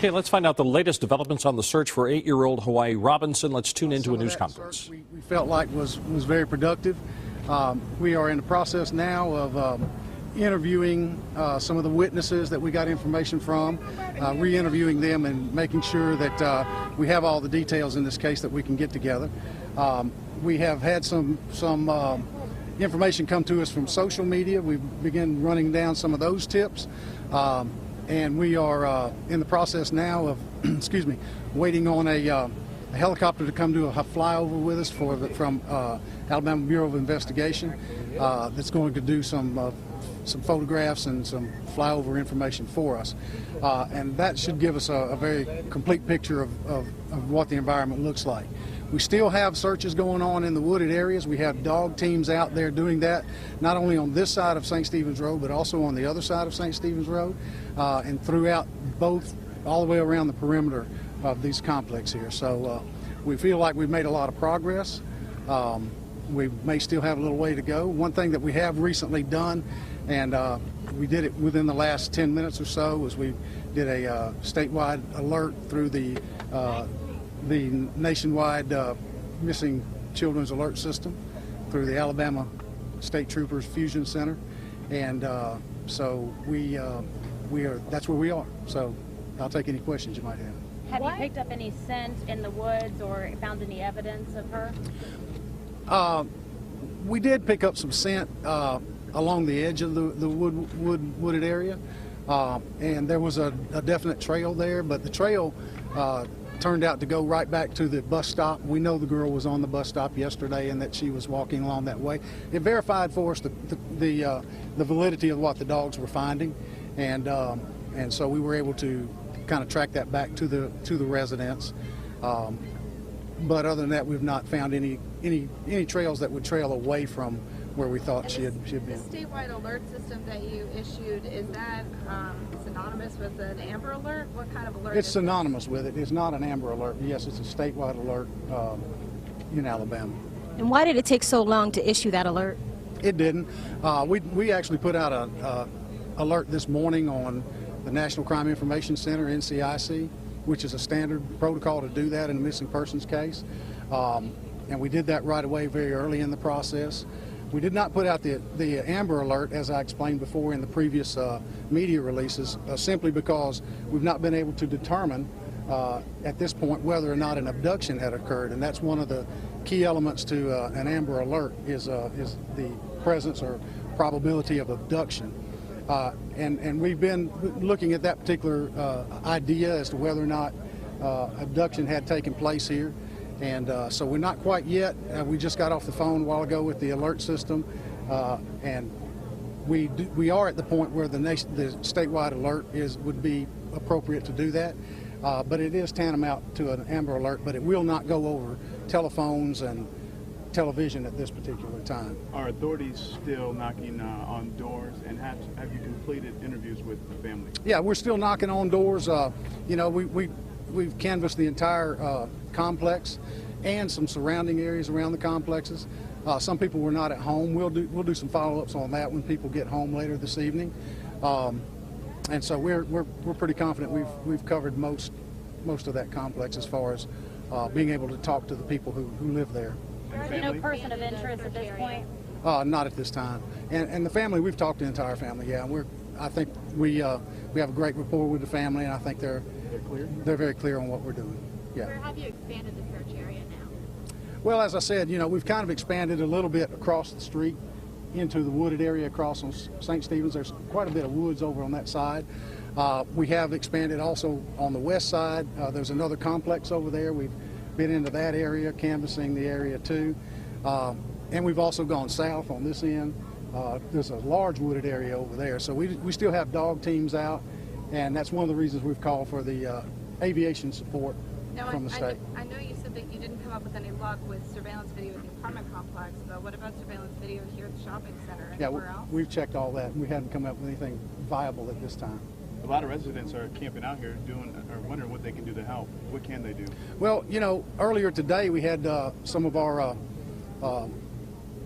Okay, let's find out the latest developments on the search for 8-year-old Hawaii Robinson. Let's tune into a news conference. We felt like was very productive. We are in the process now of interviewing some of the witnesses that we got information from, re-interviewing them and making sure that we have all the details in this case that we can get together. We have had some information come to us from social media. We've begun running down some of those tips. And we are in the process now of, excuse me, waiting on a helicopter to come do a flyover with us from Alabama Bureau of Investigation that's going to do some photographs and some flyover information for us. And that should give us a very complete picture of what the environment looks like. We still have searches going on in the wooded areas. We have dog teams out there doing that, not only on this side of St. Stephen's Road, but also on the other side of St. Stephen's Road, and throughout both, all the way around the perimeter of these complexes here. So we feel like we've made a lot of progress. We may still have a little way to go. One thing that we have recently done, and we did it within the last 10 minutes or so, was we did a statewide alert through the nationwide missing children's alert system through the Alabama State Troopers Fusion Center, and so we are, that's where we are. So I'll take any questions you might have. Have you picked up any scent in the woods or found any evidence of her? We did pick up some scent along the edge of the wooded area, and there was a definite trail there, but the trail turned out to go right back to the bus stop. We know the girl was on the bus stop yesterday and that she was walking along that way. It verified for us the validity of what the dogs were finding, and so we were able to kind of track that back to the residents. But other than that, we've not found any trails that would trail away from where we thought she had been. The statewide alert system that you issued, is that synonymous with an Amber Alert? What kind of alert? It's synonymous with it. It's not an Amber Alert. Yes, it's a statewide alert in Alabama. And why did it take so long to issue that alert? It didn't. We actually put out an alert this morning on the National Crime Information Center, NCIC, which is a standard protocol to do that in a missing persons case. And we did that right away, very early in the process. We did not put out the Amber Alert, as I explained before in the previous media releases, simply because we've not been able to determine at this point whether or not an abduction had occurred, and that's one of the key elements to an Amber Alert is the presence or probability of abduction. And we've been looking at that particular idea as to whether or not abduction had taken place here. And so we're not quite yet. We just got off the phone a while ago with the alert system, and we are at the point where the statewide alert would be appropriate to do that. But it is tantamount to an Amber Alert, but it will not go over telephones and television at this particular time. Are authorities still knocking on doors, and have you completed interviews with the family? Yeah, we're still knocking on doors. You know, we've canvassed the entire complex and some surrounding areas around the complexes. Some people were not at home. We'll do some follow-ups on that when people get home later this evening. And so we're pretty confident we've covered most of that complex as far as being able to talk to the people who live there. No person of interest at this point? Not at this time. And the family, we've talked to the entire family. Yeah, I think we have a great rapport with the family, and I think they're very clear on what we're doing. Yeah. Where have you expanded the search area now? Well, as I said, you know, we've kind of expanded a little bit across the street into the wooded area across on St. Stephen's. There's quite a bit of woods over on that side. We have expanded also on the west side. There's another complex over there. We've been into that area, canvassing the area too. And we've also gone south on this end. There's a large wooded area over there. So we still have dog teams out, and that's one of the reasons we've called for the aviation support from the state. I know you said that you didn't come up with any luck with surveillance video at the apartment complex, but what about surveillance video here at the shopping center? Anywhere else? We've checked all that. We haven't come up with anything viable at this time. A lot of residents are camping out here wondering what they can do to help. What can they do? Well, you know, earlier today we had some of our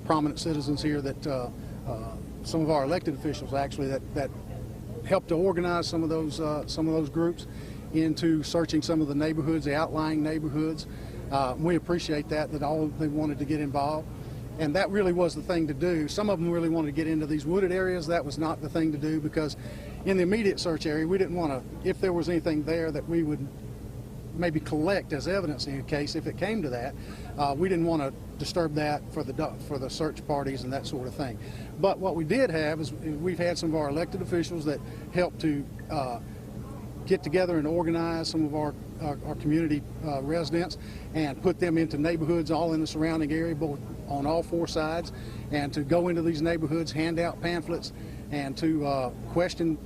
prominent citizens here that some of our elected officials actually that helped to organize some of those groups, into searching some of the neighborhoods, the outlying neighborhoods. We appreciate that all they wanted to get involved. And that really was the thing to do. Some of them really wanted to get into these wooded areas. That was not the thing to do, because in the immediate search area, we didn't want to, if there was anything there that we would maybe collect as evidence in a case, if it came to that, we didn't want to disturb that for the search parties and that sort of thing. But what we did have is we've had some of our elected officials that helped to get together and organize some of our community residents and put them into neighborhoods all in the surrounding area, both on all four sides, and to go into these neighborhoods, hand out pamphlets, and to question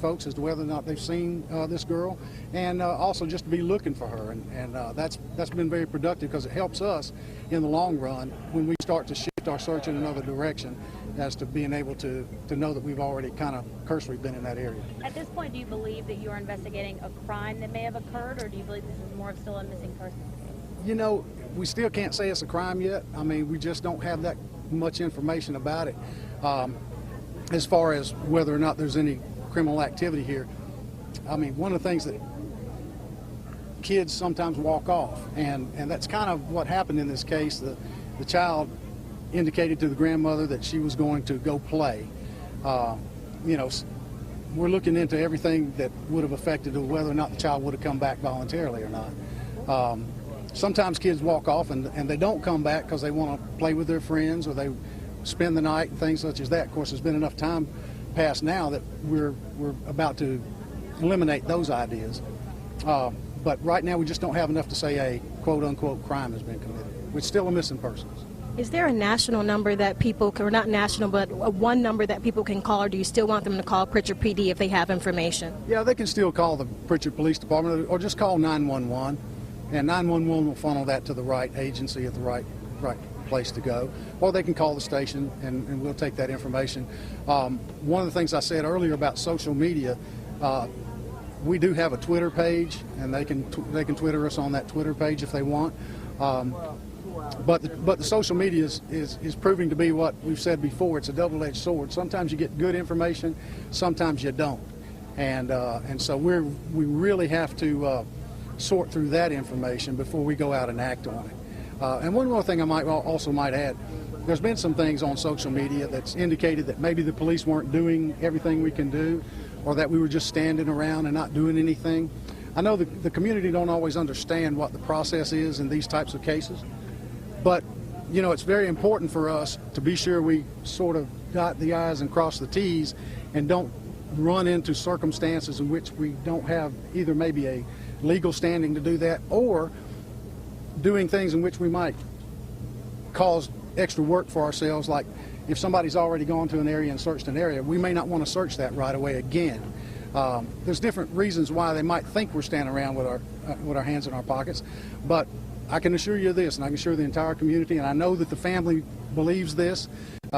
folks as to whether or not they've seen this girl, and also just to be looking for her. And that's been very productive, because it helps us in the long run when we start to shift our search in another direction, as to being able to know that we've already kind of cursory been in that area. At this point, do you believe that you're investigating a crime that may have occurred, or do you believe this is more of still a missing person? You know, we still can't say it's a crime yet. I mean, we just don't have that much information about it. As far as whether or not there's any criminal activity here, I mean, one of the things that kids sometimes walk off, and that's kind of what happened in this case. The child indicated to the grandmother that she was going to go play. You know, we're looking into everything that would have affected whether or not the child would have come back voluntarily or not. Sometimes kids walk off and they don't come back because they want to play with their friends, or they spend the night and things such as that. Of course, there's been enough time passed now that we're about to eliminate those ideas. But right now we just don't have enough to say a quote-unquote crime has been committed. It's still a missing persons. Is there a national number that people, or not national, but one number that people can call, or do you still want them to call Prichard PD if they have information? Yeah, they can still call the Prichard Police Department, or just call 911, and 911 will funnel that to the right agency at the right place to go. Or they can call the station, and we'll take that information. One of the things I said earlier about social media, we do have a Twitter page, and they can Twitter us on that Twitter page if they want. But the social media is proving to be what we've said before. It's a double-edged sword. Sometimes you get good information, sometimes you don't, and so we really have to sort through that information before we go out and act on it. And one more thing I might add, there's been some things on social media that's indicated that maybe the police weren't doing everything we can do, or that we were just standing around and not doing anything. I know the community don't always understand what the process is in these types of cases, but you know, it's very important for us to be sure we sort of dot the I's and cross the T's, and don't run into circumstances in which we don't have either maybe a legal standing to do that, or doing things in which we might cause extra work for ourselves. Like if somebody's already gone to an area and searched an area, we may not want to search that right away again. There's different reasons why they might think we're standing around with our hands in our pockets, but I can assure you this, and I can assure the entire community, and I know that the family believes this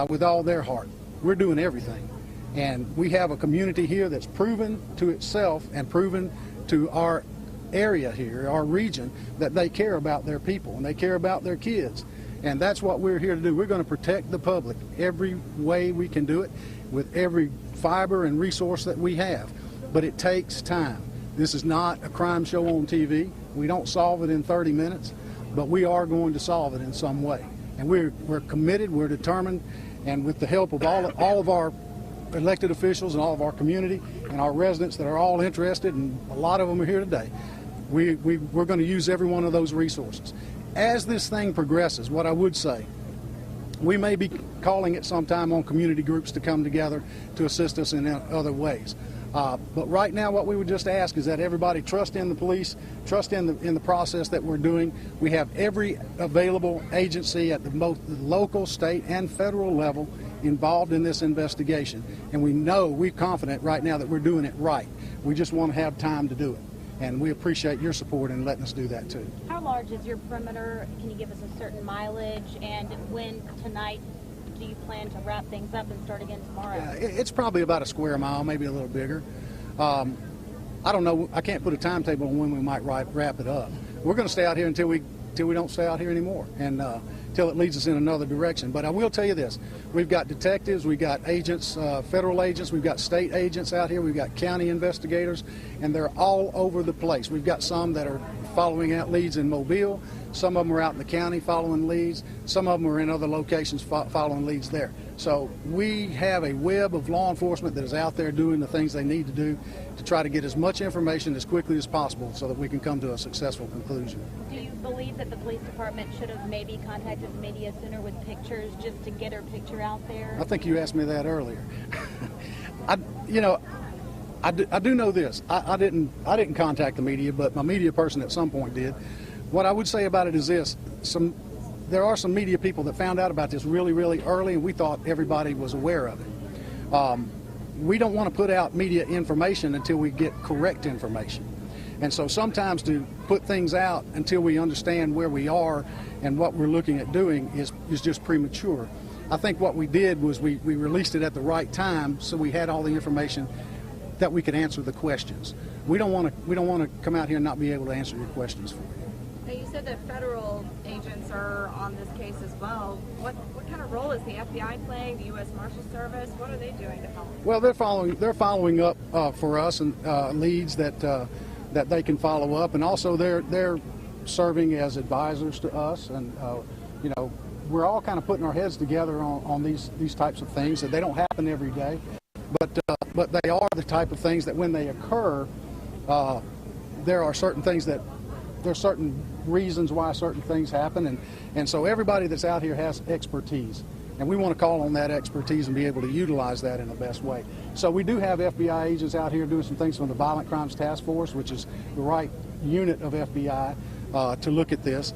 with all their heart. We're doing everything, and we have a community here that's proven to itself and proven to our area here, our region, that they care about their people and they care about their kids. And that's what we're here to do. We're going to protect the public every way we can do it, with every fiber and resource that we have. But it takes time. This is not a crime show on TV. We don't solve it in 30 minutes, but we are going to solve it in some way. And we're committed, we're determined, and with the help of all of our elected officials and all of our community and our residents that are all interested, and a lot of them are here today, we're going to use every one of those resources. As this thing progresses, what I would say, we may be calling it sometime on community groups to come together to assist us in other ways. But right now, what we would just ask is that everybody trust in the police, trust in the process that we're doing. We have every available agency at the local, state, and federal level involved in this investigation. And we're confident right now that we're doing it right. We just want to have time to do it. And we appreciate your support in letting us do that too. How large is your perimeter? Can you give us a certain mileage? And when tonight do you plan to wrap things up and start again tomorrow? It's probably about a square mile, maybe a little bigger. I don't know. I can't put a timetable on when we might wrap it up. We're going to stay out here until we don't stay out here anymore. And till it leads us in another direction. But I will tell you this, we've got detectives, we've got agents, federal agents, we've got state agents out here, we've got county investigators, and they're all over the place. We've got some that are following out leads in Mobile, some of them are out in the county following leads, some of them are in other locations following leads there. So we have a web of law enforcement that is out there doing the things they need to do to try to get as much information as quickly as possible so that we can come to a successful conclusion. Do you believe that the police department should have maybe contacted the media sooner with pictures just to get her picture out there? I think you asked me that earlier. I do know this. I didn't contact the media, but my media person at some point did. What I would say about it is this: there are some media people that found out about this really, really early, and we thought everybody was aware of it. We don't want to put out media information until we get correct information. And so sometimes to put things out until we understand where we are and what we're looking at doing is just premature. I think what we did was we released it at the right time, so we had all the information that we could answer the questions. We don't want to come out here and not be able to answer your questions for you. Now, you said that federal agents are on this case as well. What kind of role is the FBI playing? The U.S. Marshal Service? What are they doing to help? Well, they're following up for us and leads that they can follow up, and also they're serving as advisors to us. And we're all kind of putting our heads together on these types of things. That they don't happen every day, but they are the type of things that when they occur, there are certain things that. There's certain reasons why certain things happen, and so everybody that's out here has expertise, and we want to call on that expertise and be able to utilize that in the best way. So we do have FBI agents out here doing some things from the Violent Crimes Task Force, which is the right unit of FBI to look at this.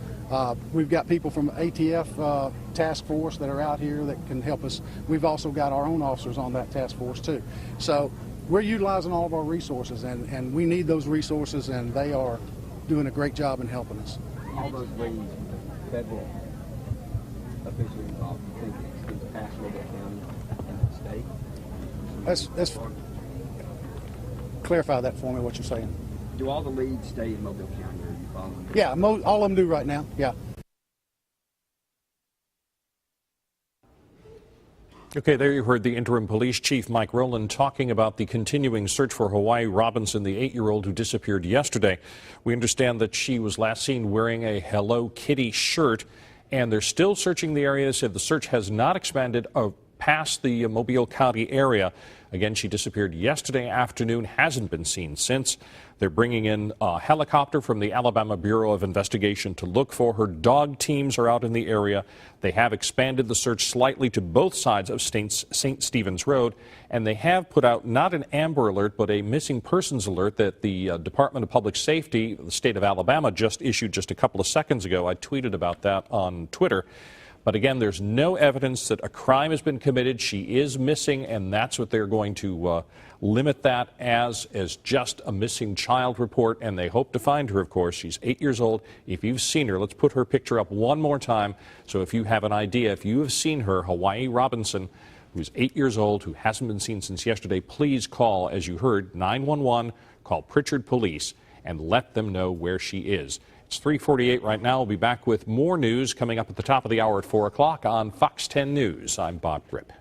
We've got people from ATF task force that are out here that can help us. We've also got our own officers on that task force too. So we're utilizing all of our resources, and we need those resources, and they are doing a great job in helping us. All those leads, federal officially involved, you think it's past Mobile County and the state? Let's clarify that for me, what you're saying. Do all the leads stay in Mobile County, or are you following them? Yeah, all of them do right now, yeah. Okay, there you heard the interim police chief, Mike Rowland, talking about the continuing search for Hawaii Robinson, the 8-year-old who disappeared yesterday. We understand that she was last seen wearing a Hello Kitty shirt, and they're still searching the area. They said the search has not expanded past the Mobile County area. Again, she disappeared yesterday afternoon, hasn't been seen since. They're bringing in a helicopter from the Alabama Bureau of Investigation to look for her. Dog teams are out in the area. They have expanded the search slightly to both sides of St. Stephen's Road, and they have put out not an Amber Alert, but a missing persons alert that the Department of Public Safety, the state of Alabama, just issued just a couple of seconds ago. I tweeted about that on Twitter. But again, there's no evidence that a crime has been committed. She is missing, and that's what they're going to limit that as just a missing child report. And they hope to find her, of course. She's 8 years old. If you've seen her, let's put her picture up one more time. So if you have an idea, if you have seen her, Hawaii Robinson, who's 8 years old, who hasn't been seen since yesterday, please call, as you heard, 911, call Prichard Police, and let them know where she is. It's 3:48 right now. We'll be back with more news coming up at the top of the hour at 4 o'clock on Fox 10 News. I'm Bob Tripp.